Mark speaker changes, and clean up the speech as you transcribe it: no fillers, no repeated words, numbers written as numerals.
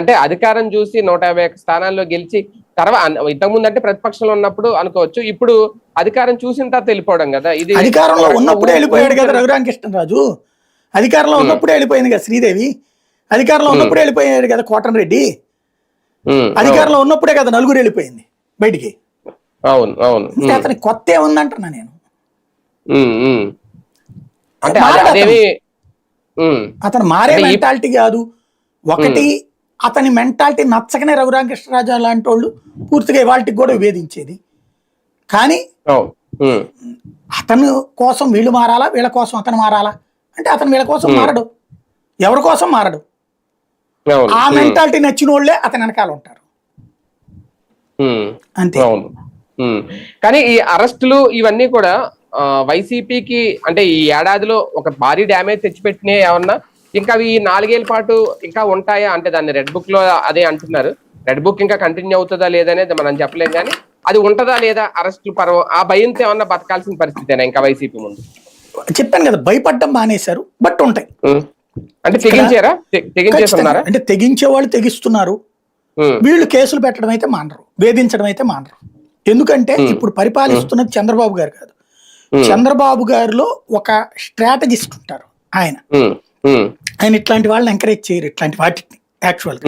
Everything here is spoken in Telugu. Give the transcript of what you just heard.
Speaker 1: అంటే అధికారం చూసి 151 స్థానాల్లో గెలిచి తర్వాత ఇంతకుముందు అంటే ప్రతిపక్షంలో ఉన్నప్పుడు అనుకోవచ్చు, ఇప్పుడు అధికారం చూసిన తర్వాత వెళ్ళిపోవడం కదా. ఇది
Speaker 2: అధికారంలో ఉన్నప్పుడే వెళ్ళిపోయాడు కదా రఘురామకృష్ణరాజు. అధికారంలో ఉన్నప్పుడే వెళ్ళిపోయింది కదా శ్రీదేవి. అధికారంలో ఉన్నప్పుడే వెళ్ళిపోయాడు కదా కోటమిరెడ్డి. అధికారంలో ఉన్నప్పుడే కదా నలుగురు వెళ్ళిపోయింది బయటికి.
Speaker 1: అవును అవును.
Speaker 2: అతని కొత్త ఏముందంటున్నా నేను.
Speaker 1: అంటే
Speaker 2: అతను మారే మెంటాలిటీ కాదు. ఒకటి అతని మెంటాలిటీ నచ్చకనే రఘురామకృష్ణరాజు లాంటి వాళ్ళు పూర్తిగా వాటికి కూడా విభేదించేది. కానీ అతను కోసం వీళ్ళు మారాలా, వీళ్ళ కోసం అతను మారాలా అంటే అతను వీళ్ళ కోసం మారడు, ఎవరి కోసం మారడు. ఆ మెంటాలిటీ నచ్చిన వాళ్ళే అతని వెనకాల ఉంటారు అంతే.
Speaker 1: కానీ ఈ అరెస్టులు ఇవన్నీ కూడా వైసీపీకి అంటే ఈ ఏడాదిలో ఒక భారీ డ్యామేజ్ తెచ్చిపెట్టినాయి ఏమన్నా? ఇంకా అవి 4 ఏళ్ల పాటు ఇంకా ఉంటాయా? అంటే దాన్ని రెడ్ బుక్ లో అదే అంటున్నారు. రెడ్ బుక్ ఇంకా కంటిన్యూ అవుతుందా లేదనేది మనం చెప్పలేం, కానీ అది ఉంటదా లేదా అరెస్టులు పర్వం ఆ భయంతో ఏమన్నా బతకాల్సిన పరిస్థితేనా ఇంకా వైసీపీ ముందు?
Speaker 2: చెప్పాను కదా, భయపడ్డం మానేశారు, బట్ ఉంటాయి.
Speaker 1: అంటే తెగించారా? తెగించేస్తున్నారా?
Speaker 2: అంటే తెగించే వాళ్ళు తెగిస్తున్నారు. వీళ్ళు కేసులు పెట్టడం అయితే మానరు, వేధించడం అయితే మానరు. ఎందుకంటే ఇప్పుడు పరిపాలిస్తున్నది చంద్రబాబు గారు కాదు. చంద్రబాబు గారిలో ఒక స్ట్రాటజిస్ట్ ఉంటారు. ఆయన ఇట్లాంటి వాళ్ళని ఎంకరేజ్ చేయరు, ఇట్లాంటి వాటిని యాక్చువల్గా.